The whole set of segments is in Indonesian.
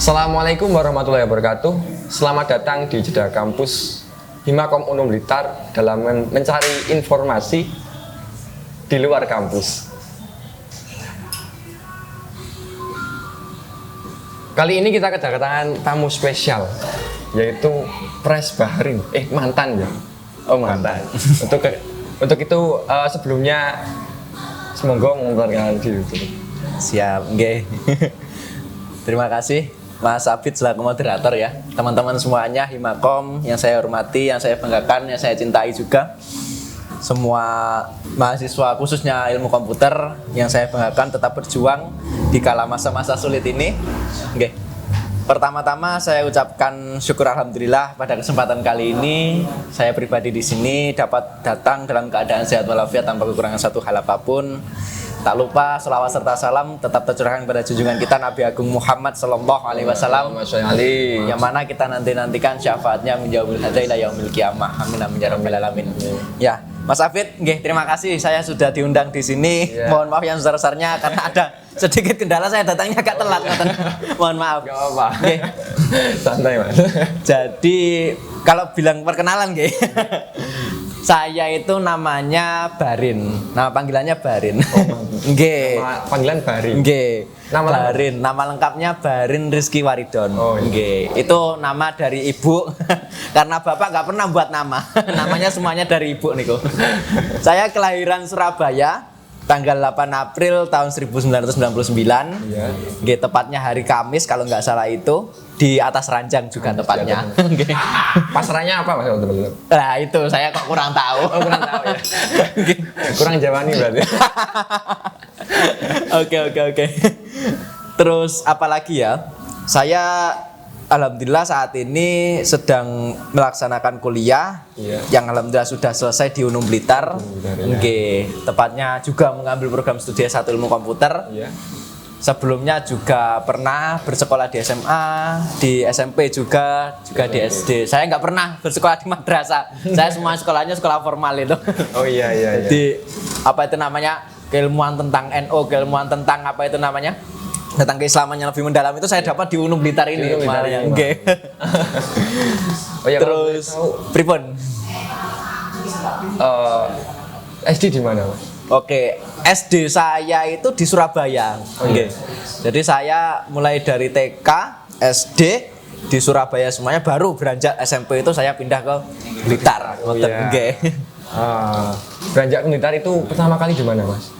Assalamualaikum warahmatullahi wabarakatuh. Selamat datang di Jeddah Kampus Himakom Unum Blitar dalam mencari informasi di luar kampus. Kali ini kita kedatangan tamu spesial, yaitu Pres Bahrin. Mantan ya? Oh mantan. Untuk itu sebelumnya semoga mengeluarkan diri dulu. Siap, nggih. Terima kasih Mas Abid selaku moderator ya. Teman-teman semuanya Himakom yang saya hormati, yang saya banggakan, yang saya cintai juga. Semua mahasiswa khususnya ilmu komputer yang saya banggakan tetap berjuang di kala masa-masa sulit ini. Oke. Pertama-tama saya ucapkan syukur alhamdulillah pada kesempatan kali ini saya pribadi di sini dapat datang dalam keadaan sehat walafiat tanpa kekurangan satu hal apapun. Tak lupa selawat serta salam tetap tercurahkan pada junjungan kita Nabi Agung Muhammad Sallallahu Alaihi Wasallam, yang mana kita nantikan syafaatnya menjauhil hada ila yaumil qiyamah. Amin amin ya rabbal alamin. Ya, Mas Afid, nggih, terima kasih saya sudah diundang di sini. Mohon maaf yang besar-besarnya karena ada sedikit kendala, saya datangnya agak telat. Mohon maaf. Gak apa-apa. Nggih. Santai, Mas. Jadi kalau bilang perkenalan nggih. Saya itu namanya Barin. Nama panggilannya Barin. Nggih. Nama panggilan Barin. Nggih. Nama Barin. Nama lengkapnya Barin Rizky Waridon. Oh, nggih. Itu nama dari ibu. Karena bapak nggak pernah buat nama. Namanya semuanya dari ibu niku. Saya kelahiran Surabaya. Tanggal 8 April tahun 1999. Iya. Nggih, tepatnya hari Kamis kalau nggak salah itu. Di atas ranjang juga tepatnya. Pasarannya apa Mas? Nah itu saya kok kurang tahu. Oh, kurang tahu ya. Kurang Jawani berarti. Oke. Terus apalagi ya? Saya alhamdulillah saat ini sedang melaksanakan kuliah. Yang alhamdulillah sudah selesai di Unum Blitar. Oke, tepatnya juga mengambil program studi S1 ilmu komputer. Sebelumnya juga pernah bersekolah di SMA, di SMP juga di SD. Saya nggak pernah bersekolah di madrasah. Saya semua sekolahnya sekolah formal itu. Oh iya. Di apa itu namanya, keilmuan tentang NO, keilmuan tentang apa itu namanya, tentang keislaman yang lebih mendalam itu saya dapat di Unum Blitar ini. Oke. Oh iya. Terus pripun? SD di mana, Mas? Oke, SD saya itu di Surabaya. Oke. Jadi saya mulai dari TK, SD di Surabaya semuanya, baru beranjak SMP itu saya pindah ke Blitar. Oke. Beranjak ke Blitar itu pertama kali di mana, Mas?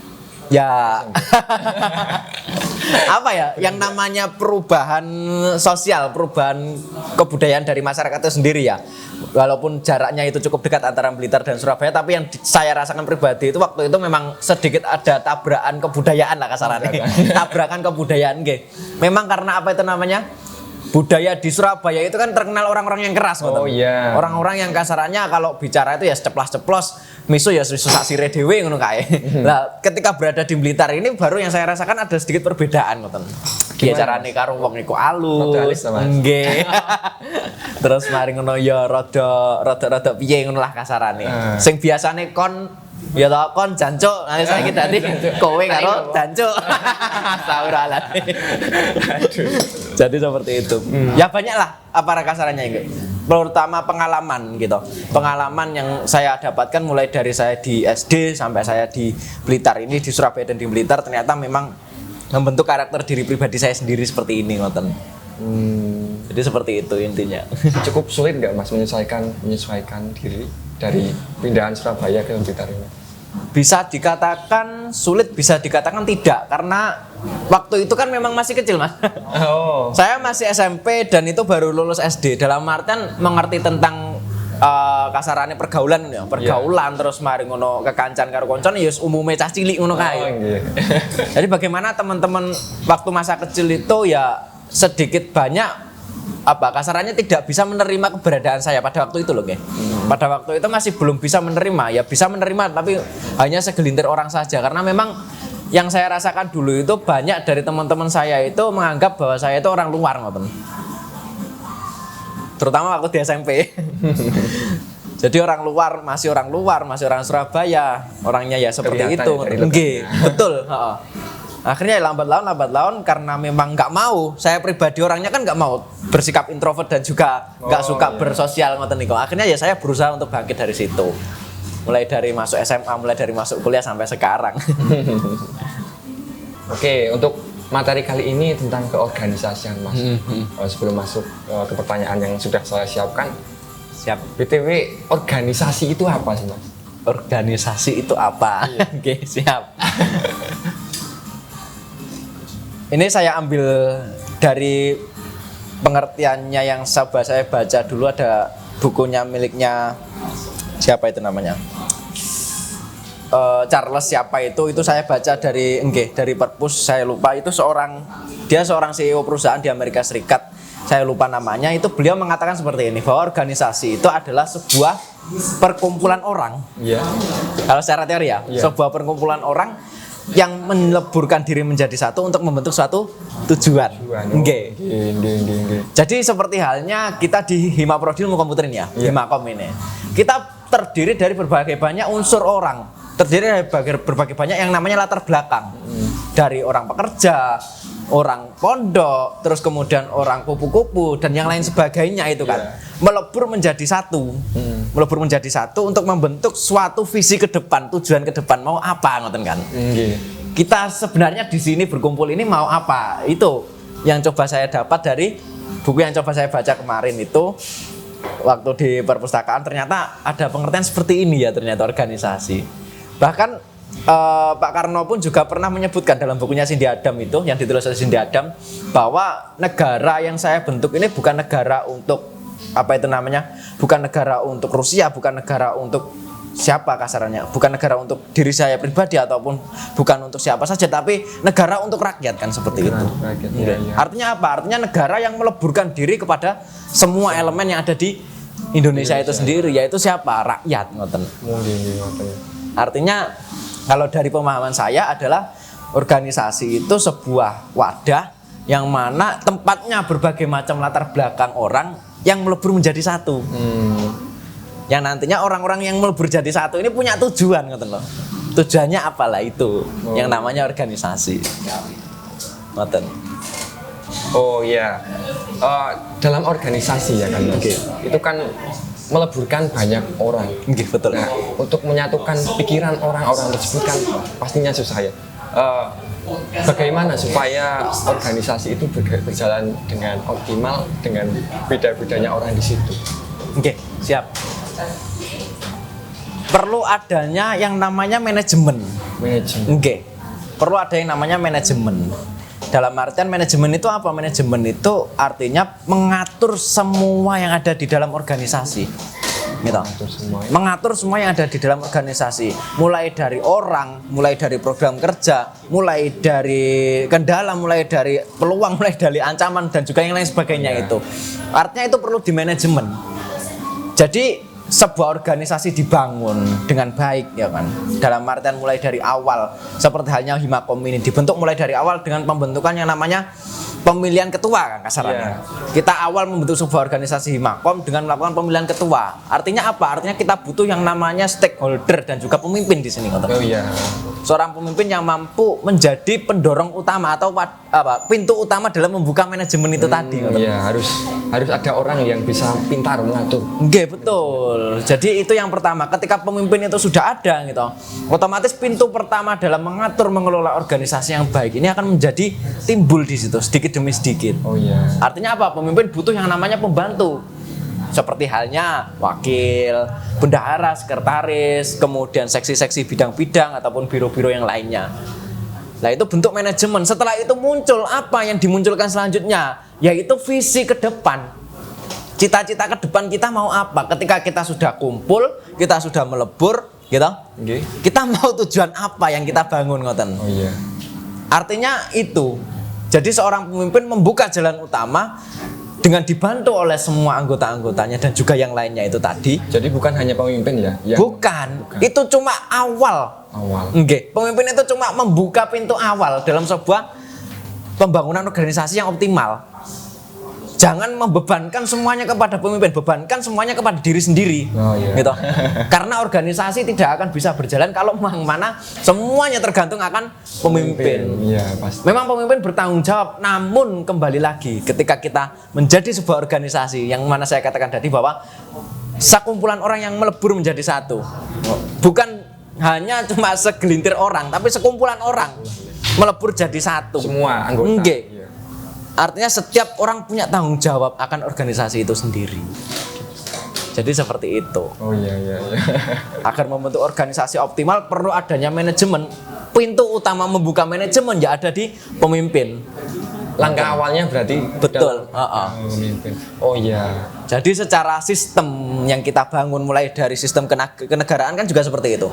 Ya. Apa ya? Yang namanya perubahan sosial, perubahan kebudayaan dari masyarakat itu sendiri ya. Walaupun jaraknya itu cukup dekat antara Blitar dan Surabaya, tapi yang saya rasakan pribadi itu waktu itu memang sedikit ada tabrakan kebudayaan lah kasarannya. Tabrakan kebudayaan nggih. Memang karena apa itu namanya? Budaya di Surabaya itu kan terkenal orang-orang yang keras. Oh iya. Orang-orang yang kasarannya kalau bicara itu ya ceplas-ceplos, misu ya sak sire dhewe ngono kae. Lah ketika berada di Blitar ini baru yang saya rasakan ada sedikit perbedaan ngoten. Piye carane karo wong niku alus. Nggih. Terus mari ngono ya rada piye ngono lah kasarane. Sing biasane kon ya toh kon jancuk, nanti saiki dadi kowe karo jancuk. Astagfirullahaladzim. Jadi seperti itu. Ya banyak lah apa kasarannya itu. Pertama pengalaman gitu. Pengalaman yang saya dapatkan mulai dari saya di SD sampai saya di Blitar ini, di Surabaya dan di Blitar, ternyata memang membentuk karakter diri pribadi saya sendiri seperti ini ngoten. Jadi seperti itu intinya. Cukup sulit nggak Mas menyesuaikan diri dari pindahan Surabaya ke Blitar ini? Bisa dikatakan sulit, bisa dikatakan tidak, karena waktu itu kan memang masih kecil Mas. Saya masih SMP dan itu baru lulus SD. Dalam artian mengerti tentang kasarannya pergaulan ya, terus mari ngono kekancan karo koncon ya umume cah cilik ngono kae. Jadi bagaimana teman-teman waktu masa kecil itu ya sedikit banyak apa kasarannya tidak bisa menerima keberadaan saya pada waktu itu loh nggih. Pada waktu itu masih belum bisa menerima, ya bisa menerima tapi hanya segelintir orang saja, karena memang yang saya rasakan dulu itu banyak dari teman-teman saya itu menganggap bahwa saya itu orang luar ngoten. Terutama waktu di SMP. Jadi orang luar, masih orang Surabaya, orangnya ya seperti itu. Nggih, betul, Akhirnya ya lambat laun karena memang nggak mau, saya pribadi orangnya kan nggak mau bersikap introvert dan juga nggak suka bersosial ngoten niku. Akhirnya ya saya berusaha untuk bangkit dari situ. Mulai dari masuk SMA, mulai dari masuk kuliah sampai sekarang. Oke, untuk materi kali ini tentang keorganisasian Mas. Sebelum masuk ke pertanyaan yang sudah saya siapkan, Siap. BTW organisasi itu apa sih Mas? Organisasi itu apa? Oke, siap. Ini saya ambil dari pengertiannya yang saya baca dulu, ada bukunya miliknya siapa itu namanya? Charles siapa itu saya baca dari Perpus, saya lupa, itu dia seorang CEO perusahaan di Amerika Serikat, saya lupa namanya. Itu beliau mengatakan seperti ini, bahwa organisasi itu adalah sebuah perkumpulan orang. Iya. Kalau secara teori ya, sebuah perkumpulan orang yang meleburkan diri menjadi satu untuk membentuk suatu tujuan. Nggih. Jadi seperti halnya kita di Himaprodil Ilmu Komputer ini ya, Himakom ini. Kita terdiri dari berbagai banyak unsur orang, terdiri dari berbagai banyak yang namanya latar belakang. Dari orang pekerja, orang pondok, terus kemudian orang kupu-kupu dan yang lain sebagainya itu kan. Melebur menjadi satu. Melebur menjadi satu untuk membentuk suatu visi ke depan, tujuan ke depan, mau apa ngoten kan. Kita sebenarnya di sini berkumpul ini mau apa? Itu yang coba saya dapat dari buku yang coba saya baca kemarin itu waktu di perpustakaan. Ternyata ada pengertian seperti ini ya, ternyata organisasi. Bahkan Pak Karno pun juga pernah menyebutkan dalam bukunya Cindy Adam itu, yang ditulis oleh Cindy Adam, bahwa negara yang saya bentuk ini bukan negara untuk bukan negara untuk Rusia, bukan negara untuk siapa kasarannya, bukan negara untuk diri saya pribadi ataupun bukan untuk siapa saja, tapi negara untuk rakyat kan, seperti itu. Artinya apa? Artinya negara yang meleburkan diri kepada semua elemen yang ada di Indonesia itu sendiri, yaitu siapa? Rakyat, ngoten. Artinya kalau dari pemahaman saya adalah organisasi itu sebuah wadah yang mana tempatnya berbagai macam latar belakang orang yang melebur menjadi satu. Yang nantinya orang-orang yang melebur jadi satu ini punya tujuan, ngoten loh. Tujuannya apalah itu yang namanya organisasi. Ngoten. Oh iya. Dalam organisasi ya kan. Itu kan meleburkan banyak orang. Betul. Nah, untuk menyatukan pikiran orang-orang tersebut kan pastinya susah ya. Bagaimana supaya organisasi itu berjalan dengan optimal dengan beda-bedanya orang di situ? Siap. Perlu adanya yang namanya manajemen. Perlu ada yang namanya manajemen. Dalam artian manajemen itu apa? Manajemen itu artinya mengatur semua yang ada di dalam organisasi. Gitu. Mengatur semua yang ada di dalam organisasi. Mulai dari orang, mulai dari program kerja, mulai dari kendala, mulai dari peluang, mulai dari ancaman dan juga yang lain sebagainya itu. Artinya itu perlu di manajemen. Jadi sebuah organisasi dibangun dengan baik ya kan, dalam artian mulai dari awal, seperti halnya Himakom ini dibentuk mulai dari awal dengan pembentukan yang namanya pemilihan ketua kan kasarannya. Kita awal membentuk sebuah organisasi Himakom dengan melakukan pemilihan ketua. Artinya apa? Artinya kita butuh yang namanya stakeholder dan juga pemimpin di sini. Seorang pemimpin yang mampu menjadi pendorong utama atau pintu utama dalam membuka manajemen itu tadi. Harus ada orang yang bisa pintar mengatur. Betul. Jadi itu yang pertama. Ketika pemimpin itu sudah ada gitu, otomatis pintu pertama dalam mengatur mengelola organisasi yang baik ini akan menjadi timbul di situ sedikit demi sedikit. Artinya apa? Pemimpin butuh yang namanya pembantu. Seperti halnya wakil, bendahara, sekretaris, kemudian seksi-seksi bidang-bidang ataupun biro-biro yang lainnya. Nah itu bentuk manajemen. Setelah itu muncul apa yang dimunculkan selanjutnya, yaitu visi ke depan. Cita-cita ke depan kita mau apa? Ketika kita sudah kumpul, kita sudah melebur, gitu. Kita mau tujuan apa yang kita bangun, ngoten. Artinya itu. Jadi seorang pemimpin membuka jalan utama dengan dibantu oleh semua anggota-anggotanya dan juga yang lainnya itu tadi. Jadi bukan hanya pemimpin ya? Bukan. Itu cuma awal. Pemimpin itu cuma membuka pintu awal dalam sebuah pembangunan organisasi yang optimal. Jangan membebankan semuanya kepada pemimpin, bebankan semuanya kepada diri sendiri. Oh, iya. Gitu. Karena organisasi tidak akan bisa berjalan kalau mana semuanya tergantung akan pemimpin. Iya, pasti. Memang pemimpin bertanggung jawab, namun kembali lagi ketika kita menjadi sebuah organisasi yang mana saya katakan tadi bahwa sekumpulan orang yang melebur menjadi satu. Bukan hanya cuma segelintir orang, tapi sekumpulan orang melebur jadi satu. Semua anggota. Nggih. Iya. Artinya setiap orang punya tanggung jawab akan organisasi itu sendiri. Jadi seperti itu. Oh iya. Agar membentuk organisasi optimal perlu adanya manajemen. Pintu utama membuka manajemen ya ada di pemimpin. Langkah awalnya berarti Betul. pemimpin. Oh iya. Jadi secara sistem yang kita bangun mulai dari sistem kenegaraan kan juga seperti itu.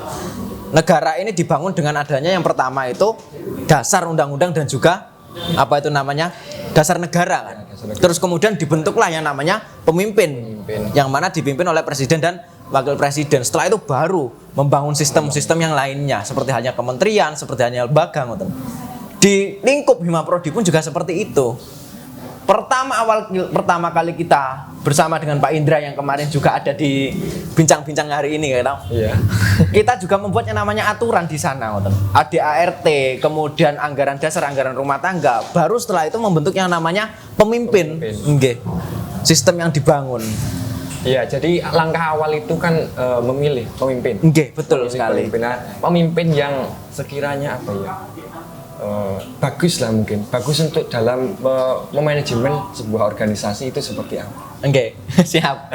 Negara ini dibangun dengan adanya yang pertama itu dasar undang-undang dan juga apa itu namanya dasar negara kan. Terus kemudian dibentuklah yang namanya pemimpin. Yang mana dipimpin oleh presiden dan wakil presiden. Setelah itu baru membangun sistem-sistem yang lainnya seperti hanya kementerian, seperti hanya lembaga ngoten. Di lingkup Himaprodi pun juga seperti itu. Pertama kali kita bersama dengan Pak Indra yang kemarin juga ada di bincang-bincang hari ini ya, Iya. kita juga membuat yang namanya aturan di sana, ADART, kemudian anggaran dasar, anggaran rumah tangga. Baru setelah itu membentuk yang namanya pemimpin. Nggih. Sistem yang dibangun. Iya, jadi langkah awal itu kan memilih pemimpin. Nggih, betul sekali. Pemimpin yang sekiranya apa ya? Bagus lah mungkin. Bagus untuk dalam memanajemen sebuah organisasi itu seperti apa? Oke, siap.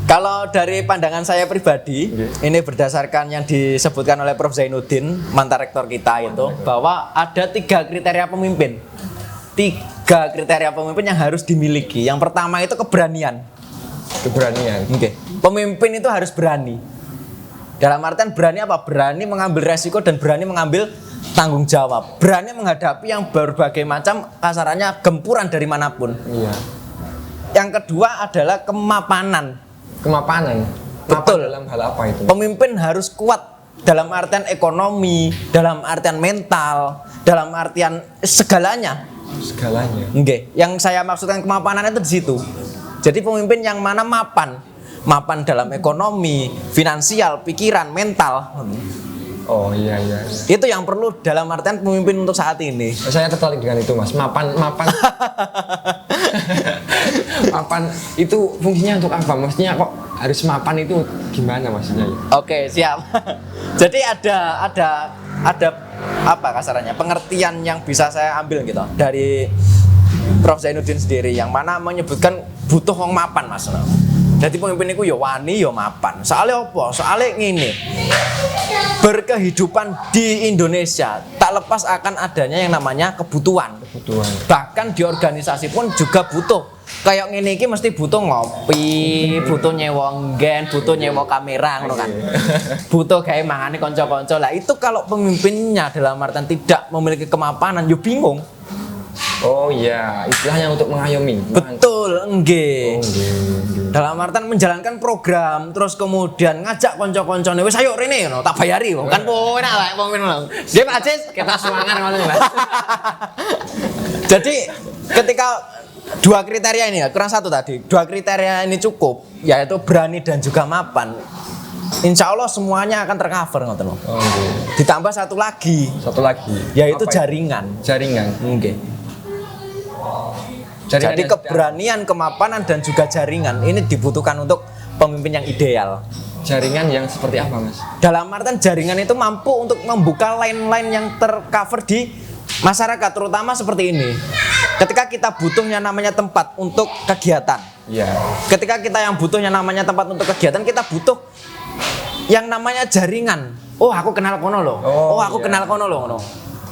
Kalau dari pandangan saya pribadi, ini berdasarkan yang disebutkan oleh Prof. Zainuddin, mantan rektor kita itu, bahwa ada 3 kriteria pemimpin. 3 kriteria pemimpin yang harus dimiliki. Yang pertama itu keberanian. Keberanian. Oke. Pemimpin itu harus berani. Dalam artian berani apa? Berani mengambil resiko dan berani mengambil tanggung jawab. Berani menghadapi yang berbagai macam kasarannya gempuran dari manapun. Iya. Yang kedua adalah kemapanan. Kemapanan. Betul. Dalam hal apa itu? Pemimpin harus kuat dalam artian ekonomi, dalam artian mental, dalam artian segalanya. Segalanya. Oke. Yang saya maksudkan kemapanan itu di situ. Jadi pemimpin yang mana mapan dalam ekonomi, finansial, pikiran, mental. Oh iya. Itu yang perlu dalam artian pemimpin untuk saat ini. Saya tertarik dengan itu, Mas. Mapan. Mapan itu fungsinya untuk apa? Maksudnya kok harus mapan itu gimana maksudnya? Oke, siap. Jadi ada apa kasarannya? Pengertian yang bisa saya ambil gitu dari Prof. Zainuddin sendiri yang mana menyebutkan butuh wong mapan, Mas. Jadi pemimpin itu ya wani ya mapan. Soalnya apa? Soalnya ngene. Berkehidupan di Indonesia tak lepas akan adanya yang namanya kebutuhan. Bahkan di organisasi pun juga butuh. Kayak ngene iki mesti butuh ngopi, butuh nyewa nggen, butuh nyewa kamera ngono kan. Butuh gawe mangane kanca-kanca. Lah itu kalau pemimpinnya dalam artian tidak memiliki kemapanan yo bingung. Oh iya, istilahnya untuk mengayomi. Betul, nggih. Dalam artian menjalankan program, terus kemudian ngajak konco-koncone, wis ayo rene ngono, tak bayari kan enak wae pemimpin ngono. Dia Pak Cis, kita semangat ngono lho. Jadi ketika 2 kriteria ini ya, kurang 1 tadi. 2 kriteria ini cukup, yaitu berani dan juga mapan. Insya Allah semuanya akan tercover ngoten lho. Oh, okay. Ditambah satu lagi, yaitu jaringan. Okay. Jadi keberanian, kemapanan dan juga jaringan ini dibutuhkan untuk pemimpin yang ideal. Jaringan yang seperti apa, Mas? Dalam artian jaringan itu mampu untuk membuka line-line yang tercover di masyarakat, terutama seperti ini. Ketika kita butuhnya namanya tempat untuk kegiatan. Iya. Ketika kita yang butuhnya namanya tempat untuk kegiatan, kita butuh yang namanya jaringan. Oh, aku kenal kono loh. Oh, aku kenal kono loh ngono.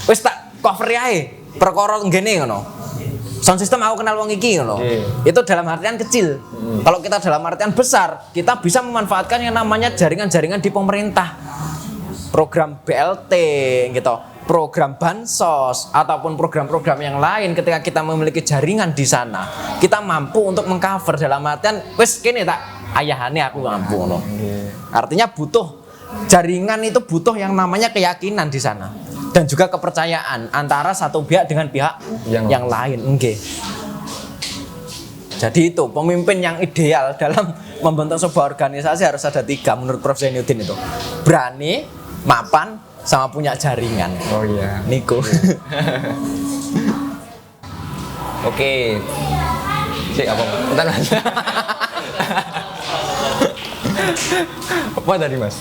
Wis tak cover ae perkara ngene ngono. Sound system aku kenal wong iki ngono. Itu dalam artian kecil. Kalau kita dalam artian besar, kita bisa memanfaatkan yang namanya jaringan-jaringan di pemerintah. Program BLT gitu, program bansos ataupun program-program yang lain. Ketika kita memiliki jaringan di sana, kita mampu untuk mengcover dalam artian wis kene tak ayahane aku mampu ngono. Artinya butuh jaringan itu butuh yang namanya keyakinan di sana. Dan juga kepercayaan antara satu pihak dengan pihak yang lain. Jadi itu pemimpin yang ideal dalam membentuk sebuah organisasi harus ada 3 menurut Prof Zainuddin itu. Berani, mapan, sama punya jaringan. Oh iya. Niku. Oke. Cek apa? Bentar Mas. Apa tadi Mas?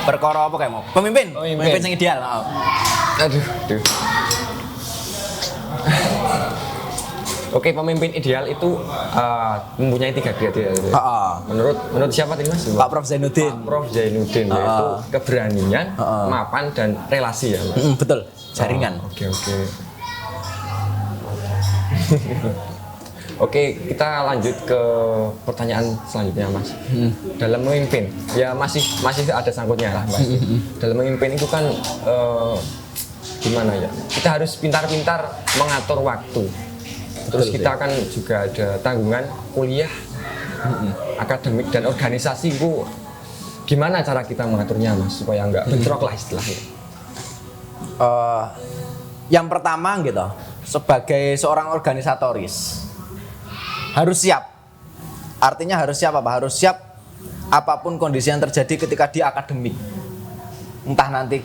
Perkara apa kayak mau? Pemimpin. Pemimpin yang ideal. Aduh. Oke, pemimpin ideal itu mempunyai 3 kriteria. Menurut siapa tadi Mas? Pak Prof Zainuddin. Pak Prof Zainuddin yaitu keberanian, mapan dan relasi ya Mas. Betul. Jaringan. Oke. Oke, kita lanjut ke pertanyaan selanjutnya Mas. Dalam memimpin, ya masih ada sangkutnya lah Mas. Dalam memimpin itu kan gimana ya? Kita harus pintar-pintar mengatur waktu. Terus kita kan juga ada tanggungan kuliah, akademik dan organisasi Bu. Gimana cara kita mengaturnya Mas supaya nggak bentrok lah istilahnya? Yang pertama gitu, sebagai seorang organisatoris harus siap. Artinya harus siap apa? Harus siap apapun kondisi yang terjadi ketika di akademik. Entah nanti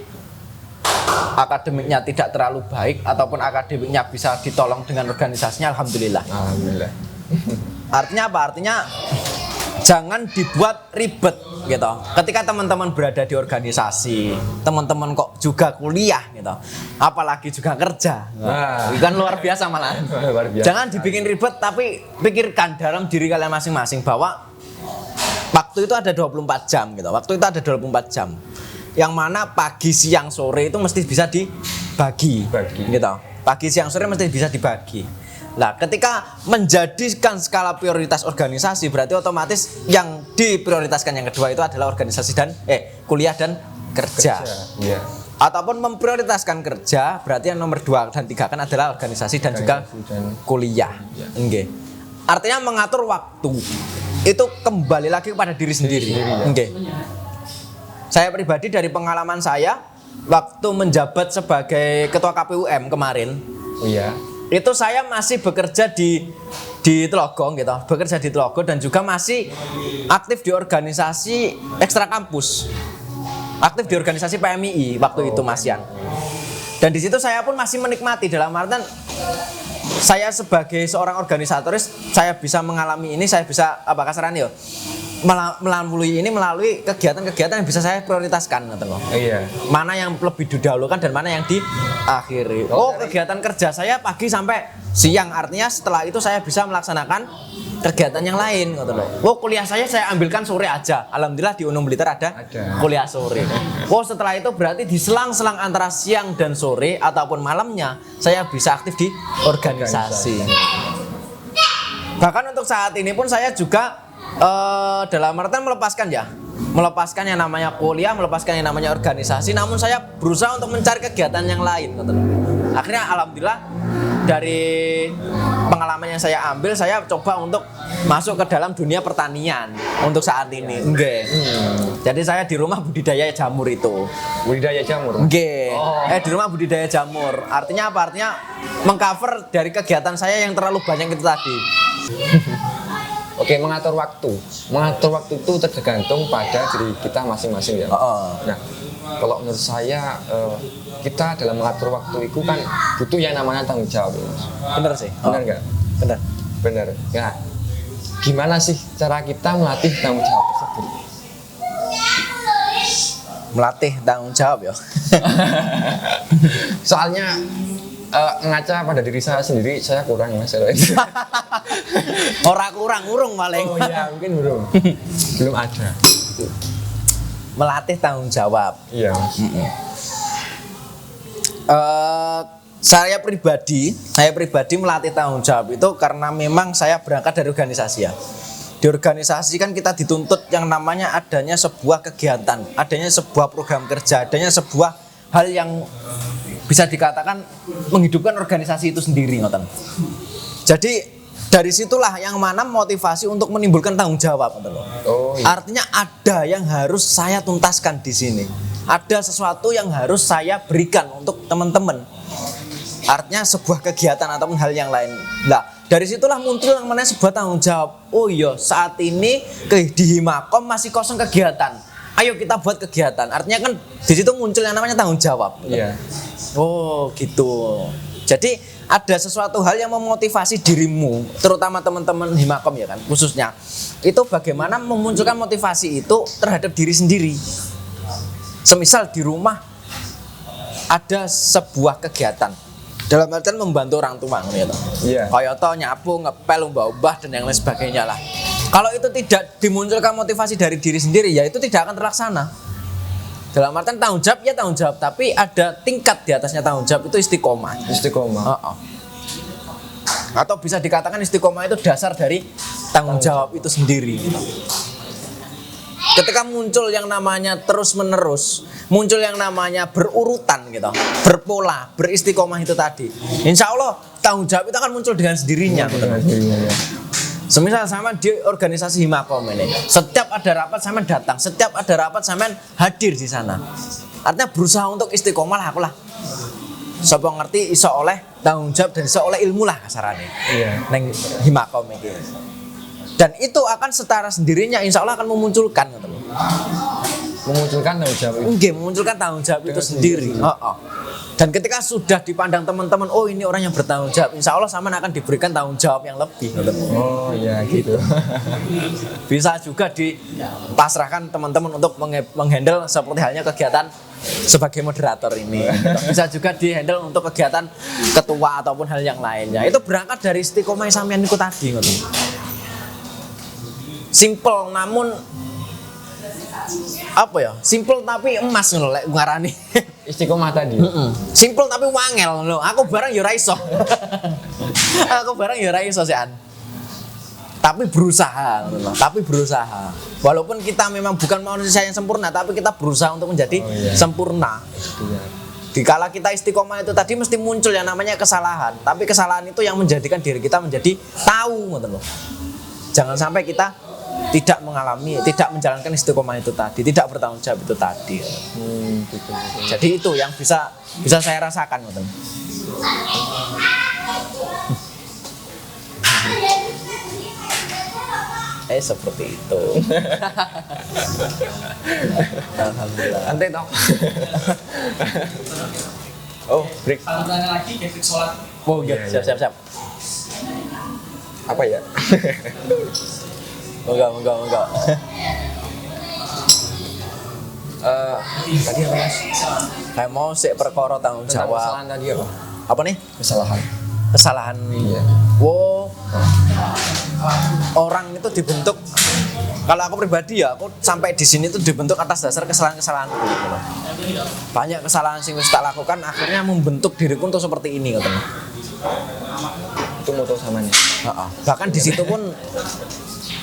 akademiknya tidak terlalu baik ataupun akademiknya bisa ditolong dengan organisasinya, alhamdulillah. Alhamdulillah. Artinya apa? Artinya jangan dibuat ribet gitu. Ketika teman-teman berada di organisasi, teman-teman kok juga kuliah gitu, apalagi juga kerja. Itu kan luar biasa malah. Luar biasa. Jangan dibikin ribet, tapi pikirkan dalam diri kalian masing-masing bahwa waktu itu ada 24 jam gitu. Waktu itu ada 24 jam. Yang mana pagi, siang, sore itu mesti bisa dibagi. Gitu. Pagi, siang, sore mesti bisa dibagi. Nah, ketika menjadikan skala prioritas organisasi, berarti otomatis yang diprioritaskan yang kedua itu adalah organisasi dan kuliah dan kerja. Iya. Ataupun memprioritaskan kerja, berarti yang nomor 2 dan 3 kan adalah organisasi dan juga kuliah. Nggih. Artinya mengatur waktu itu kembali lagi kepada diri sendiri. Nggih. Saya pribadi dari pengalaman saya waktu menjabat sebagai ketua KPUM kemarin. Iya. Itu saya masih bekerja di Telogong gitu, bekerja di Telogong dan juga masih aktif di organisasi ekstra kampus, aktif di organisasi PMII waktu itu Mas Yan. Dan di situ saya pun masih menikmati dalam artian saya sebagai seorang organisatoris saya bisa mengalami ini, saya bisa apa kasarannya melalui kegiatan-kegiatan yang bisa saya prioritaskan gitu loh. Iya. Mana yang lebih didahulukan dan mana yang diakhiri. Oh, kegiatan kerja saya pagi sampai siang, artinya setelah itu saya bisa melaksanakan kegiatan yang lain gitu loh. Oh, kuliah saya ambilkan sore aja. Alhamdulillah di Unum Blitar ada kuliah sore. Oh, setelah itu berarti di selang-selang antara siang dan sore ataupun malamnya saya bisa aktif di organisasi. Bahkan untuk saat ini pun saya juga dalam artian melepaskan yang namanya kuliah, melepaskan yang namanya organisasi, namun saya berusaha untuk mencari kegiatan yang lain gitu. Akhirnya alhamdulillah dari pengalaman yang saya ambil, saya coba untuk masuk ke dalam dunia pertanian untuk saat ini. Jadi saya di rumah budidaya jamur itu. Budidaya jamur? Di rumah budidaya jamur. Artinya apa? Artinya mengcover dari kegiatan saya yang terlalu banyak itu tadi. Oke, mengatur waktu. Mengatur waktu itu tergantung pada diri kita masing-masing ya. Nah, kalau menurut saya kita dalam mengatur waktu itu kan butuh yang namanya tanggung jawab. Bener sih. Bener nggak? Bener. Nah, gimana sih cara kita melatih tanggung jawab tersebut? Melatih tanggung jawab ya. Soalnya ngaca pada diri saya sendiri, saya kurang mas. Orang kurang, urung paling. Oh iya, mungkin belum ada. Melatih tanggung jawab. Iya. Saya pribadi melatih tanggung jawab itu karena memang saya berangkat dari organisasi ya. Di organisasi kan kita dituntut yang namanya adanya sebuah kegiatan, adanya sebuah program kerja, adanya sebuah hal yang bisa dikatakan menghidupkan organisasi itu sendiri, ngoten. Jadi dari situlah yang mana motivasi untuk menimbulkan tanggung jawab, ngoten loh. Iya. Artinya ada yang harus saya tuntaskan di sini. Ada sesuatu yang harus saya berikan untuk teman-teman. Artinya sebuah kegiatan ataupun hal yang lain. Nah, dari situlah muncul yang namanya sebuah tanggung jawab. Oh iya, saat ini di Himakom masih kosong kegiatan. Ayo kita buat kegiatan. Artinya kan di situ muncul yang namanya tanggung jawab. Iya. Oh gitu. Jadi ada sesuatu hal yang memotivasi dirimu, terutama teman-teman Himakom ya kan, khususnya. Itu bagaimana memunculkan motivasi itu terhadap diri sendiri. Semisal di rumah ada sebuah kegiatan dalam artian membantu orang tua gitu. Iya. Kayak toh nyapu, ngepel, umbah-umbah dan yang lain sebagainya lah. Kalau itu tidak dimunculkan motivasi dari diri sendiri, ya itu tidak akan terlaksana. Dalam artian tanggung jawab ya tanggung jawab, tapi ada tingkat di atasnya tanggung jawab, itu istiqomah. Istiqomah. Atau bisa dikatakan istiqomah itu dasar dari tanggung jawab itu sendiri. Ketika muncul yang namanya terus menerus, muncul yang namanya berurutan gitu, berpola, beristiqomah itu tadi, insya Allah tanggung jawab itu akan muncul dengan sendirinya. Semisal sama di organisasi Himakom ini, setiap ada rapat sama datang, setiap ada rapat sama hadir di sana. Artinya berusaha untuk istiqomah lah aku lah. Sapa ngerti iso oleh tanggung jawab dan iso oleh ilmu lah kasarannya. Iya. Neng Himakom ini. Dan itu akan setara sendirinya insya Allah akan memunculkan gitu. Memunculkan tanggung jawab itu. Nggih, memunculkan tanggung jawab itu sendiri. Dan ketika sudah dipandang teman-teman, oh ini orang yang bertanggung jawab, insya Allah sama akan diberikan tanggung jawab yang lebih. Oh iya gitu. Bisa juga dipasrahkan teman-teman untuk menghandle seperti halnya kegiatan sebagai moderator ini. Bisa juga dihandle untuk kegiatan ketua ataupun hal yang lainnya. Itu berangkat dari istiqomah sampeyan iku tadi ngoten. Simple namun apa ya? Simple tapi emas ngono lek ngarani. Istiqomah tadi. Simple tapi wangel lho. Aku barang ya ora iso. Aku barang ya ora iso sean. Tapi berusaha, tapi berusaha. Walaupun kita memang bukan manusia yang sempurna, tapi kita berusaha untuk menjadi sempurna. Iya. Dikala kita istiqomah itu tadi mesti muncul yang namanya kesalahan. Tapi kesalahan itu yang menjadikan diri kita menjadi tahu, ngoten loh. Jangan sampai kita tidak mengalami, tidak menjalankan istiqomah itu tadi, tidak bertanggung jawab itu tadi. Gitu. Jadi itu yang bisa saya rasakan, ngoten. Seperti itu. Alhamdulillah. Santai toh. Oh, break. Kalau tanya lagi, break sholat. Oh iya, siap. Apa ya? Enggak. Tadi apa Mas? Saya mau sik perkara tanggung Tentang jawab. kesalahan tadi apa? Apa nih? Kesalahan. Iya. Wow. Orang itu dibentuk. Kalau aku pribadi ya, aku sampai di sini tuh dibentuk atas dasar kesalahan-kesalahanku. Gitu loh. Banyak kesalahan sing wis tak lakukan akhirnya membentuk diriku untuk seperti ini, gitu loh. Itu moto samanya. Bahkan di situ pun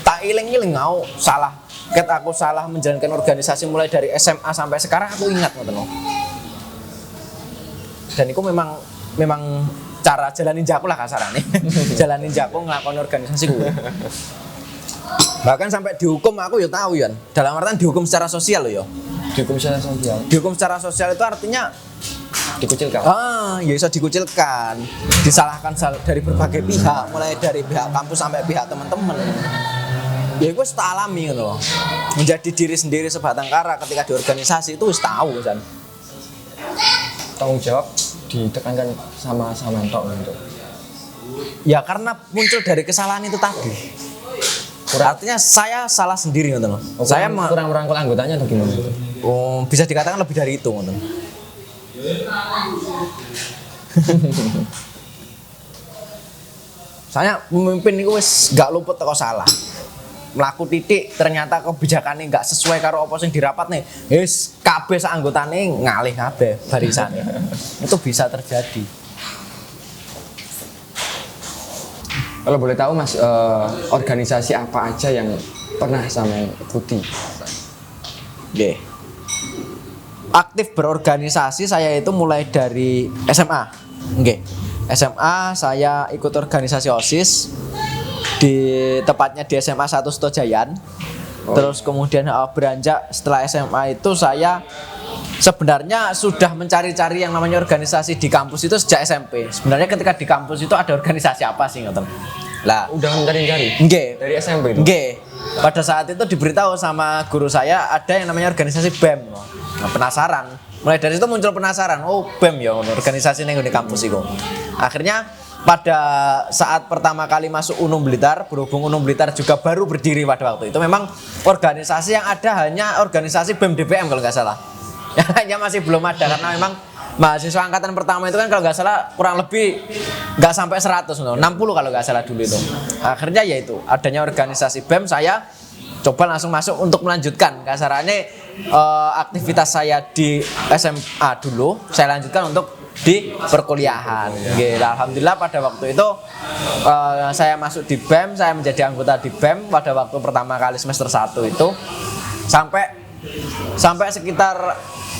tak iling-iling ngau salah. Ket aku salah menjalankan organisasi mulai dari SMA sampai sekarang aku ingat, gitu loh. Dan itu memang cara jalanin jaku lah kasarannya. Jalanin jaku ngelakoni organisasi gue. Bahkan sampai dihukum aku ya tahu ya. Dalam artian dihukum secara sosial loh ya. Dihukum secara sosial. Dihukum secara sosial itu artinya Dikucilkan. ya bisa dikucilkan, disalahkan dari berbagai pihak, mulai dari pihak kampus sampai pihak teman-teman. Ya gue tak alami gitu loh. Menjadi diri sendiri sebatang kara ketika di organisasi itu wis tahu kan. Tanggung jawab ditekankan sama tok gitu. Ya karena muncul dari kesalahan itu tadi. Artinya saya salah sendiri gitu loh. Saya kurang merangkul anggotanya atau gimana? Bisa dikatakan lebih dari itu gitu. Saya pemimpin itu wis gak luput teko salah. Melaku titik ternyata kebijakannya nggak sesuai karo apa sing dirapat nih, wis kabeh sak anggotane ngalih kabeh barisane. Itu bisa terjadi. Kalau boleh tahu Mas, organisasi apa aja yang pernah sama ikuti? Nggih. Aktif berorganisasi saya itu mulai dari SMA. Nggih. SMA saya ikut organisasi OSIS. Tepatnya di SMA 1 Stojayan. Terus kemudian beranjak setelah SMA itu saya sebenarnya sudah mencari-cari yang namanya organisasi di kampus itu sejak SMP. Sebenarnya ketika di kampus itu ada organisasi apa sih ngoten? Lah, Udah mencari-cari nggih. dari SMP itu. Nggih. Pada saat itu diberitahu sama guru saya ada yang namanya organisasi BEM. Nah, penasaran. Mulai dari itu muncul penasaran. Oh, BEM ya organisasi ning di kampus iku. Akhirnya pada saat pertama kali masuk Unum Blitar, berhubung Unum Blitar juga baru berdiri pada waktu itu, memang organisasi yang ada hanya organisasi BEM DPM kalau nggak salah. Hanya masih belum ada karena memang mahasiswa angkatan pertama itu kan kalau nggak salah kurang lebih nggak sampai 100, 60 kalau nggak salah dulu itu. Akhirnya yaitu adanya organisasi BEM, saya coba langsung masuk untuk melanjutkan kasarannya aktivitas saya di SMA dulu, saya lanjutkan untuk di perkuliahan. Gitu. Alhamdulillah pada waktu itu saya masuk di BEM, saya menjadi anggota di BEM pada waktu pertama kali semester 1 itu sampai sekitar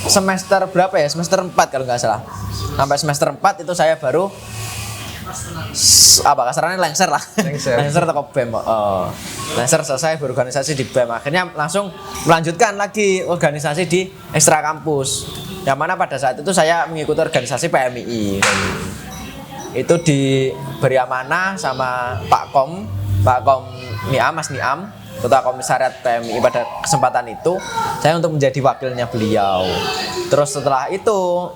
semester berapa ya? Semester 4 kalau nggak salah. Sampai semester 4 itu saya baru kasarannya lengser lah. Lengser atau BEM. Lengser selesai berorganisasi di BEM. Akhirnya langsung melanjutkan lagi organisasi di ekstra kampus. Yang mana pada saat itu saya mengikuti organisasi PMII. Itu diberi amanah sama Pak Kom Niam, Mas Niam, Ketua Komisariat PMII pada kesempatan itu, saya untuk menjadi wakilnya beliau. Terus setelah itu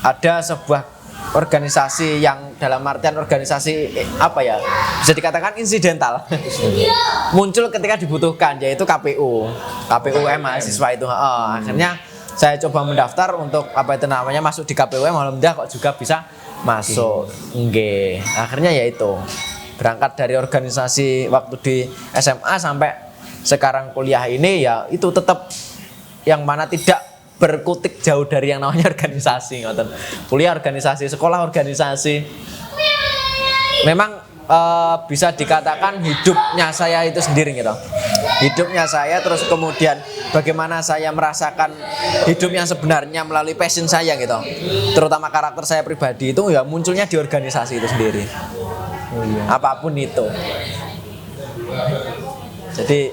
ada sebuah organisasi yang dalam artian organisasi apa ya, bisa dikatakan insidental. Muncul ketika dibutuhkan, yaitu KPU mahasiswa itu. Akhirnya saya coba mendaftar untuk apa itu namanya masuk di KPUM, alhamdulillah kok juga bisa masuk. Nggih. Akhirnya yaitu berangkat dari organisasi waktu di SMA sampai sekarang kuliah ini ya itu tetap yang mana tidak berkutik jauh dari yang namanya organisasi ngoten. Kuliah organisasi, sekolah organisasi. Memang bisa dikatakan hidupnya saya itu sendiri gitu. Hidupnya saya, terus kemudian bagaimana saya merasakan hidup yang sebenarnya melalui passion saya gitu. Terutama karakter saya pribadi itu ya munculnya di organisasi itu sendiri. Apapun itu. Jadi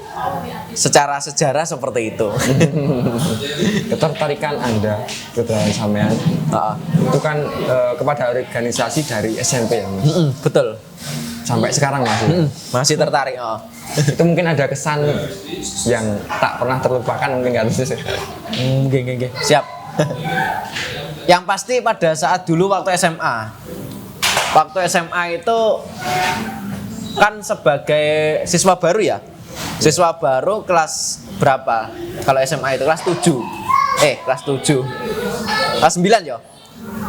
secara sejarah seperti itu. Ketertarikan Anda, ketertarikan sampean, itu kan kepada organisasi dari SMP ya, Mas? Betul. Sampai sekarang masih. Masih tertarik. Itu mungkin ada kesan yang tak pernah terlupakan mungkin kan? Nggih. Siap. Yang pasti pada saat dulu waktu SMA. Waktu SMA itu kan sebagai siswa baru ya. Siswa baru kelas berapa? Kalau SMA itu kelas 7. Kelas 7. Kelas 9 ya.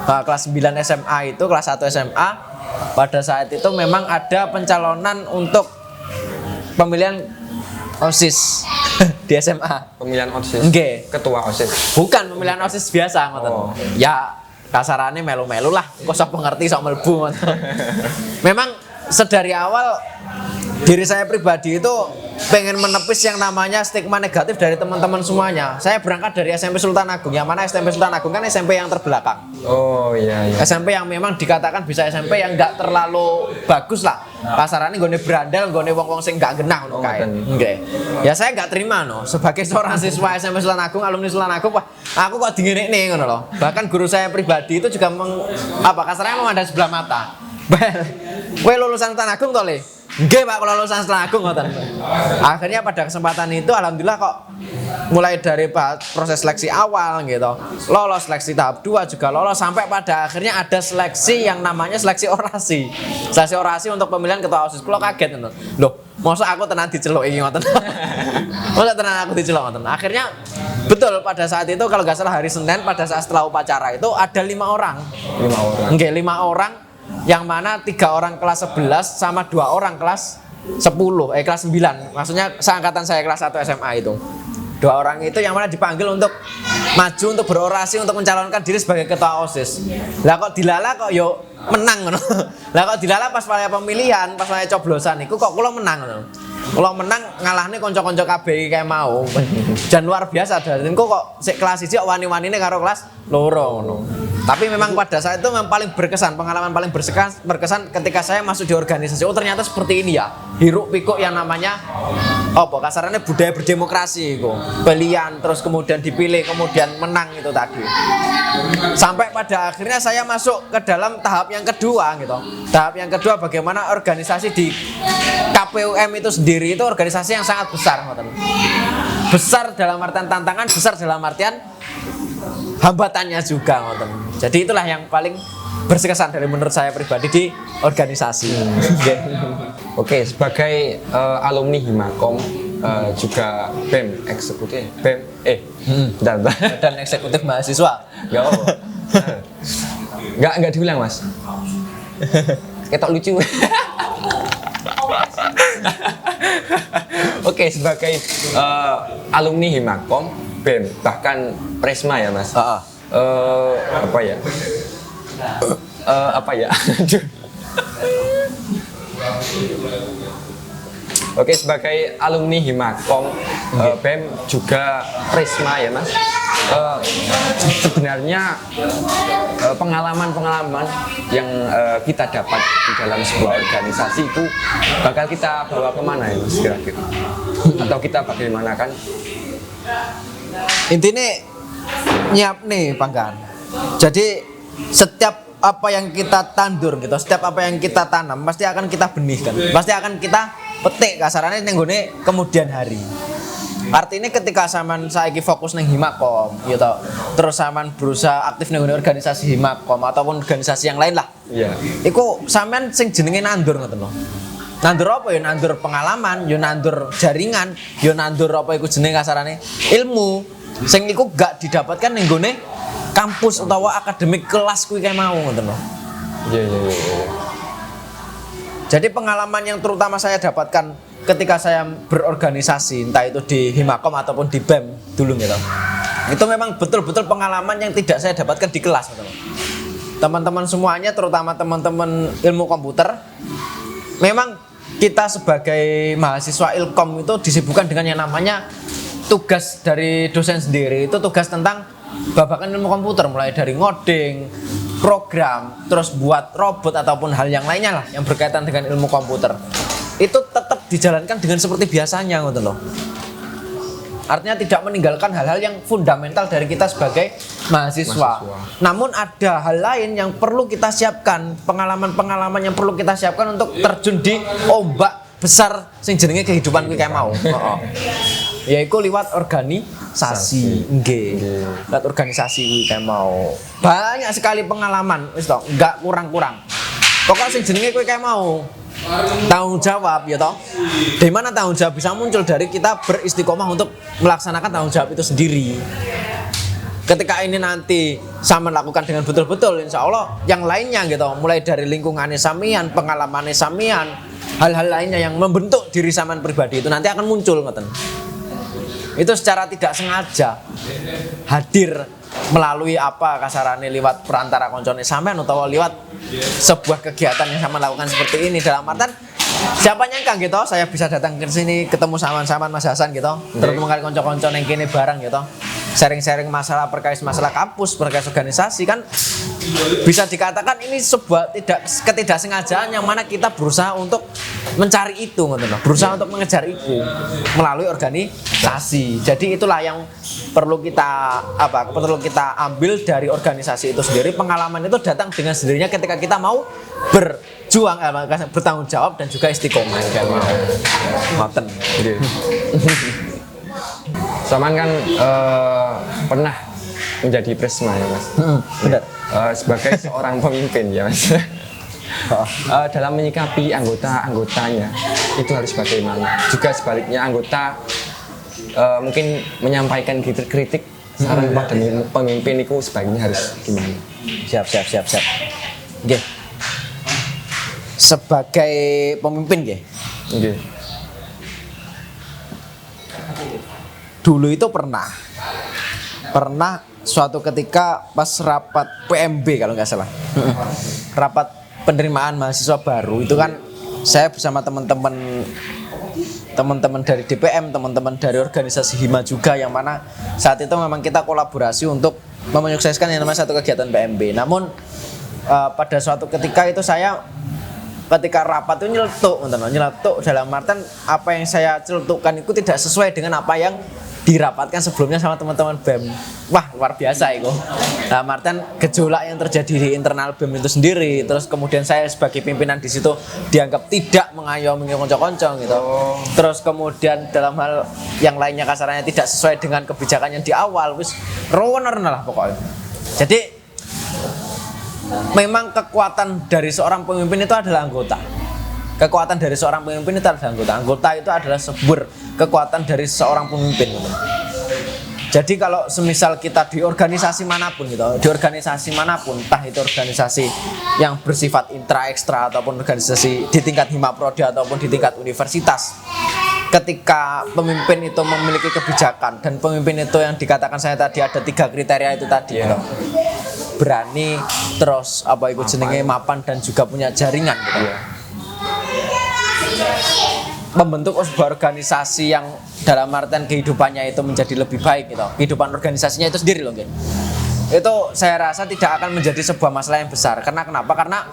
Nah, kelas 9 SMA itu kelas 1 SMA pada saat itu memang ada pencalonan untuk pemilihan OSIS di SMA. Pemilihan OSIS. Nggih. Ketua OSIS. Bukan pemilihan OSIS biasa ngoten. Ya kasarannya melu-melu lah, kok sok pengerti sok melbu. Memang sedari awal diri saya pribadi itu pengen menepis yang namanya stigma negatif dari teman-teman semuanya. Saya berangkat dari SMP Sultan Agung, yang mana SMP Sultan Agung kan SMP yang terbelakang. Oh iya. SMP yang memang dikatakan bisa SMP yang nggak terlalu bagus lah. Pasarannya gone berandal, gone wong-wong sing nggak genah ngono kae. Nggih. Ya saya nggak terima no, sebagai seorang siswa SMP Sultan Agung, alumni Sultan Agung, wah, aku kok dingerekne ngono loh. Bahkan guru saya pribadi itu juga kasarnya memandang sebelah mata. Kowe lulusan Sultan Agung to, Le? Nggih, Pak, kalau lulusan Sultan Agung ngoten. Akhirnya pada kesempatan itu alhamdulillah kok mulai dari proses seleksi awal gitu. Lolos seleksi tahap 2 juga lolos sampai pada akhirnya ada seleksi yang namanya seleksi orasi. Seleksi orasi untuk pemilihan ketua OSIS. Kulo kaget ngoten. Loh, masa aku tenan diceluk iki ngoten. Masa tenan aku diceluk ngoten. Akhirnya betul pada saat itu kalau nggak salah hari Senin pada saat setelah upacara itu ada 5 orang. 5 orang. Nggih, 5 orang. Yang mana 3 orang kelas 11 sama 2 orang kelas 10, kelas 9. Maksudnya seangkatan saya kelas 1 SMA itu. 2 orang itu yang mana dipanggil untuk maju untuk berorasi untuk mencalonkan diri sebagai ketua OSIS. Lah kok dilala kok yo menang ngono. Lah kok dilala pas waya pemilihan, pas waya coblosan iku kok kula menang ngono. Kula menang ngalahne kanca-kanca kabeh kayak mau. Dan luar biasa darinku kok sik kelas 1 kok wani-wanine karo kelas 2 ngono. Tapi memang pada saat itu memang paling berkesan, pengalaman paling berkesan ketika saya masuk di organisasi. Oh ternyata seperti ini ya, hiruk pikuk yang namanya apa kasarannya budaya berdemokrasi itu pilihan terus kemudian dipilih kemudian menang itu tadi sampai pada akhirnya saya masuk ke dalam tahap yang kedua gitu. Tahap yang kedua bagaimana organisasi di KPUM itu sendiri itu organisasi yang sangat besar besar dalam artian tantangan, besar dalam artian hambatannya juga jadi itulah yang paling berkesan dari menurut saya pribadi di organisasi. Oke, sebagai alumni Himakom juga BEM eksekutif BEM bentar. Dan eksekutif mahasiswa. Enggak apa. Enggak diulang, Mas. Ketok lucu. Oke, sebagai alumni Himakom, BEM bahkan Presma ya, Mas. Apa ya? Oke, sebagai alumni Himakom, BEM juga Presma ya, Mas. Sebenarnya pengalaman-pengalaman yang kita dapat di dalam sebuah organisasi itu bakal kita bawa kemana ya, Mas, kira-kira? Atau kita bagaimana kan? Intinya nyiap nih Panggan. Jadi setiap apa yang kita tandur gitu, setiap apa yang kita tanam pasti akan kita benihkan, pasti akan kita petik kasarannya nenggone kemudian hari. Artinya ketika sampean saiki fokus nang Himakom gitu, terus sampean berusaha aktif nang organisasi Himakom ataupun organisasi yang lain lah. Iya. Iku sampean sing jenenge nandur ngoten lho. Nandur apa ya? Nandur pengalaman, ya nandur jaringan, ya nandur apa iku jenenge kasarane ilmu sing iku gak didapatkan ning gone kampus utawa akademik kelas kuwi kayak mau ngoten lho. Iya. Jadi pengalaman yang terutama saya dapatkan ketika saya berorganisasi entah itu di Himakom ataupun di BEM dulu gitu. Itu memang betul-betul pengalaman yang tidak saya dapatkan di kelas gitu. Teman-teman semuanya terutama teman-teman ilmu komputer memang kita sebagai mahasiswa Ilkom itu disibukkan dengan yang namanya tugas dari dosen sendiri itu tugas tentang babakan ilmu komputer mulai dari ngoding, program, terus buat robot ataupun hal yang lainnya lah yang berkaitan dengan ilmu komputer. Itu tetap dijalankan dengan seperti biasanya gitu loh. Artinya tidak meninggalkan hal-hal yang fundamental dari kita sebagai mahasiswa. Namun ada hal lain yang perlu kita siapkan, pengalaman-pengalaman yang perlu kita siapkan untuk terjun di ombak besar sing jenenge kehidupan kuwi kayak mau. Yaitu lewat organisasi, lewat organisasi kuwi kayak mau. Banyak sekali pengalaman, wis toh, enggak kurang-kurang. Pokoknya sing jenenge kuwi kayak mau. Tanggung jawab ya toh. Dari mana tanggung jawab bisa muncul dari kita beristiqomah untuk melaksanakan tanggung jawab itu sendiri. Ketika ini nanti sama lakukan dengan betul-betul, insya Allah yang lainnya gitu, mulai dari lingkungannya samian, pengalamannya samian, hal-hal lainnya yang membentuk diri sampean pribadi itu nanti akan muncul ngoten. Itu secara tidak sengaja hadir melalui apa kasarannya lewat perantara koncone sampean atau lewat sebuah kegiatan yang sama lakukan seperti ini dalam artian siapa nyangka gitu saya bisa datang ke sini ketemu sama Mas Hasan gitu terus kali konco-konco yang kini bareng gitu sharing-sharing masalah perkais masalah kampus perkais organisasi kan bisa dikatakan ini sebuah ketidaksengajaan yang mana kita berusaha untuk mencari itu berusaha untuk mengejar itu melalui organisasi. Jadi itulah yang perlu kita ambil dari organisasi itu sendiri. Pengalaman itu datang dengan sendirinya ketika kita mau berjuang, bertanggung jawab dan juga istiqomah. Ngoten. Saman kan pernah menjadi Presma ya, Mas. Benar. Sebagai seorang pemimpin ya, Mas. Dalam menyikapi anggota-anggotanya itu harus bagaimana? Juga sebaliknya anggota mungkin menyampaikan kritik saran kepada pemimpin itu sebaiknya harus gimana? Siap. Oke. Sebagai pemimpin nggih. Nggih. Dulu itu pernah suatu ketika pas rapat PMB kalau nggak salah. Rapat penerimaan mahasiswa baru itu kan saya bersama teman-teman dari DPM, teman-teman dari organisasi Hima juga yang mana saat itu memang kita kolaborasi untuk menyukseskan yang namanya satu kegiatan PMB. Namun pada suatu ketika itu saya ketika rapat itu nyeletuk dalam artian apa yang saya celetukkan itu tidak sesuai dengan apa yang dirapatkan sebelumnya sama teman-teman BEM. Wah, luar biasa itu. Dalam artian gejolak yang terjadi di internal BEM itu sendiri, terus kemudian saya sebagai pimpinan di situ dianggap tidak mengayomi konco-konco gitu. Terus kemudian dalam hal yang lainnya kasarannya tidak sesuai dengan kebijakan yang di awal, wis rowener lah pokoknya. Jadi memang kekuatan dari seorang pemimpin itu adalah anggota. Kekuatan dari seorang pemimpin itu adalah anggota. Anggota itu adalah sumber kekuatan dari seorang pemimpin. Jadi kalau semisal kita di organisasi manapun gitu, di organisasi manapun, entah itu organisasi yang bersifat intra ekstra ataupun organisasi di tingkat Himaprodi ataupun di tingkat universitas, ketika pemimpin itu memiliki kebijakan dan pemimpin itu yang dikatakan saya tadi ada 3 kriteria itu tadi gitu. Berani, terus apa ikut jenenge mapan dan juga punya jaringan gitu. Membentuk sebuah organisasi yang dalam artian kehidupannya itu menjadi lebih baik gitu. Kehidupan organisasinya itu sendiri loh gitu. Itu saya rasa tidak akan menjadi sebuah masalah yang besar. Karena kenapa? Karena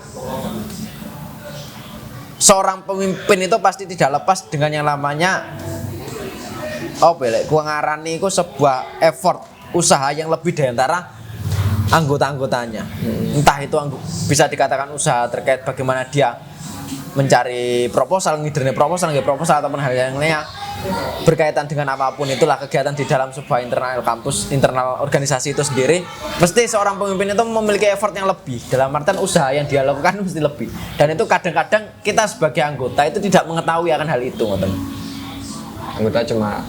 seorang pemimpin itu pasti tidak lepas dengan yang namanya ngarani itu sebuah effort, usaha yang lebih dari antara anggota-anggotanya. Entah itu bisa dikatakan usaha terkait bagaimana dia mencari proposal, ngidene proposal, ataupun hal yang lainnya berkaitan dengan apapun itulah kegiatan di dalam sebuah internal kampus, internal organisasi itu sendiri. Mesti seorang pemimpin itu memiliki effort yang lebih, dalam artian usaha yang dia lakukan mesti lebih. Dan itu kadang-kadang kita sebagai anggota itu tidak mengetahui akan hal itu, Anggota cuma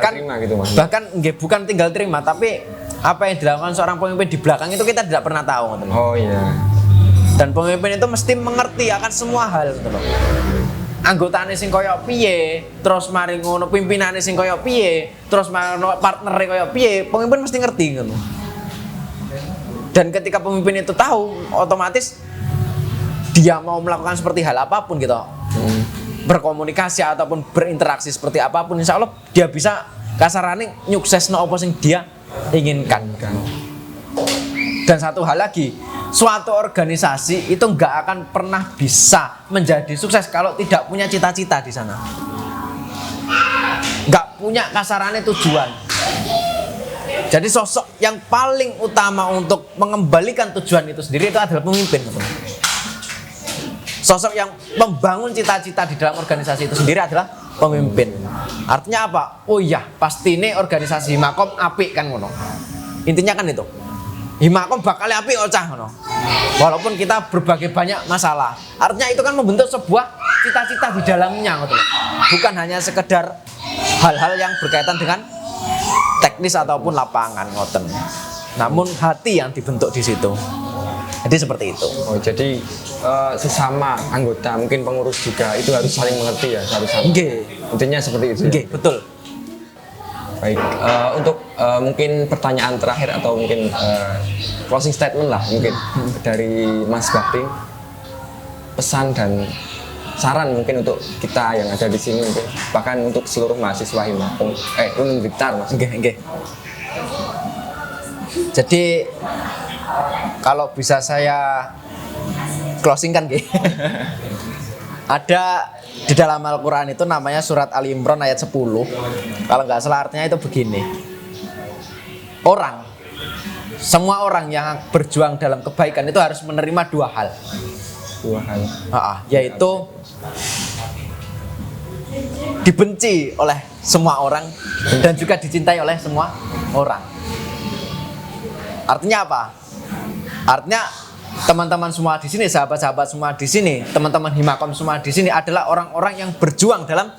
terima gitu, bahkan bukan tinggal terima, tapi apa yang dilakukan seorang pemimpin di belakang itu kita tidak pernah tahu, Oh iya. Dan pemimpin itu mesti mengerti akan semua hal, Anggotane sing koyo piye, terus mari ngono pimpinane sing koyo piye, terus mari partnere koyo piye, pemimpin mesti ngerti ngono. Dan ketika pemimpin itu tahu, otomatis dia mau melakukan seperti hal apapun gitu. Berkomunikasi ataupun berinteraksi seperti apapun, insya Allah dia bisa kasarane nyuksesno apa sing dia inginkan. Dan satu hal lagi, suatu organisasi itu nggak akan pernah bisa menjadi sukses kalau tidak punya cita-cita di sana, nggak punya kasarannya tujuan. Jadi sosok yang paling utama untuk mengembalikan tujuan itu sendiri itu adalah pemimpin. Sosok yang membangun cita-cita di dalam organisasi itu sendiri adalah pemimpin. Artinya apa? Oh iya, pasti ini organisasi Himakom apik kan ngono. Intinya kan itu. Himakom bakal apik ocah ngono. Walaupun kita berbagai banyak masalah. Artinya itu kan membentuk sebuah cita-cita di dalamnya ngono. Bukan hanya sekedar hal-hal yang berkaitan dengan teknis ataupun lapangan ngoten. Namun hati yang dibentuk di situ. Jadi seperti itu. Oh, jadi sesama anggota, mungkin pengurus juga itu harus saling mengerti ya, harus sama. Intinya seperti itu. Ya? Betul. Baik, untuk mungkin pertanyaan terakhir atau mungkin closing statement lah mungkin dari Mas Bakti, pesan dan saran mungkin untuk kita yang ada di sini mungkin, bahkan untuk seluruh mahasiswa Himakom, Gunung Blitar Mas. Jadi kalau bisa saya closing kan ada di dalam Al-Quran itu namanya surat Ali Imran ayat 10. Kalau nggak salah artinya itu begini. Semua orang yang berjuang dalam kebaikan itu harus menerima dua hal. Yaitu dibenci oleh semua orang dan juga dicintai oleh semua orang. Artinya apa? Artinya teman-teman semua di sini, sahabat-sahabat semua di sini, teman-teman Himakom semua di sini adalah orang-orang yang berjuang dalam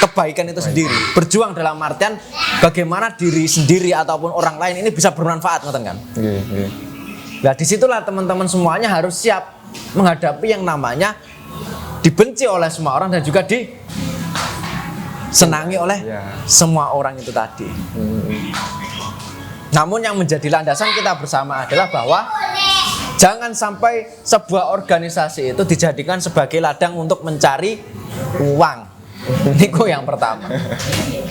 kebaikan itu sendiri. Berjuang dalam artian bagaimana diri sendiri ataupun orang lain ini bisa bermanfaat, ngoten kan? Nah, disitulah teman-teman semuanya harus siap menghadapi yang namanya dibenci oleh semua orang dan juga disenangi oleh semua orang itu tadi. Namun yang menjadi landasan kita bersama adalah bahwa jangan sampai sebuah organisasi itu dijadikan sebagai ladang untuk mencari uang. Itu yang pertama.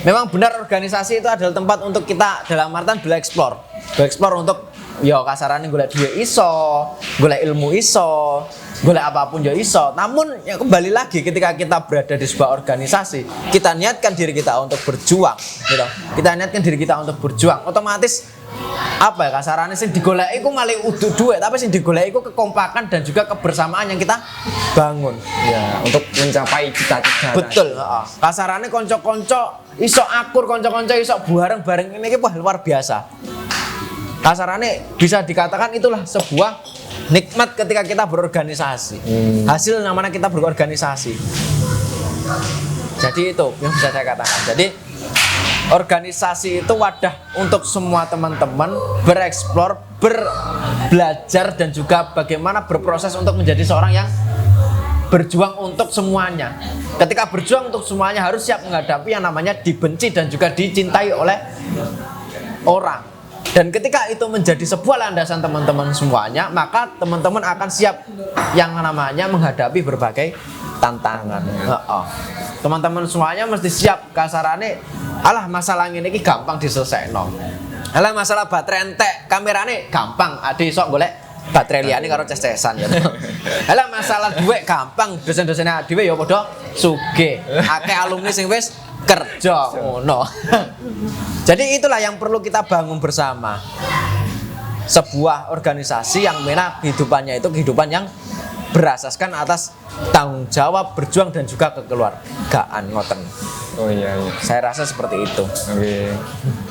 Memang benar organisasi itu adalah tempat untuk kita dalam artian belajar untuk ya kasarannya golek duit iso, golek ilmu iso, golek apapun ya iso. Namun ya kembali lagi ketika kita berada di sebuah organisasi, kita niatkan diri kita untuk berjuang, gitu. Kita niatkan diri kita untuk berjuang, otomatis apa ya kasarannya sing digolek iku malah udah duit, tapi sing digolek iku kekompakan dan juga kebersamaan yang kita bangun. Ya, untuk mencapai cita-cita. Betul, heeh. Kasarannya konco-konco iso akur, konco-konco iso bareng-bareng ini wah luar biasa. Kasarannya bisa dikatakan itulah sebuah nikmat ketika kita berorganisasi. Hasil namanya kita berorganisasi. Jadi itu yang bisa saya katakan. Jadi organisasi itu wadah untuk semua teman-teman bereksplor, belajar dan juga bagaimana berproses untuk menjadi seorang yang berjuang untuk semuanya. Ketika berjuang untuk semuanya harus siap menghadapi yang namanya dibenci dan juga dicintai oleh orang. Dan ketika itu menjadi sebuah landasan teman-teman semuanya, maka teman-teman akan siap yang namanya menghadapi berbagai tantangan. Teman-teman semuanya mesti siap kasarannya, alah masalah ini gampang diselesaikan. Alah masalah baterai entek, kamerane gampang, ade sok golek baterai liyane karo ces-cesan ya. Alah masalah duit gampang, dosen-dosennya dhewe ya padha sugih. Akeh alumni sing wis kerja ngono. Jadi itulah yang perlu kita bangun bersama. Sebuah organisasi yang mana kehidupannya itu kehidupan yang berasaskan atas tanggung jawab, berjuang dan juga kekeluargaan ngoten. Oh iya. Saya rasa seperti itu. Oke.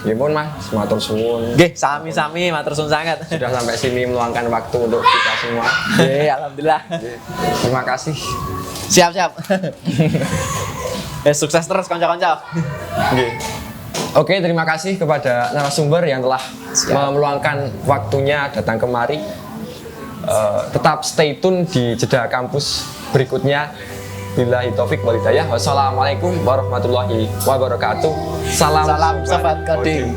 Ya pun Mas, matur suwun. Nggih, sami-sami matur suwun sangat. Sudah sampai sini meluangkan waktu untuk kita semua. Nggih, alhamdulillah. Terima kasih. Siap-siap. Sukses terus kanca-kanca. Nggih. Oke, terima kasih kepada narasumber yang telah meluangkan waktunya datang kemari. Tetap stay tune di Jeda Kampus berikutnya. Billahi taufik wal hidayah. Wassalamualaikum warahmatullahi wabarakatuh. Salam Salam sobat coding.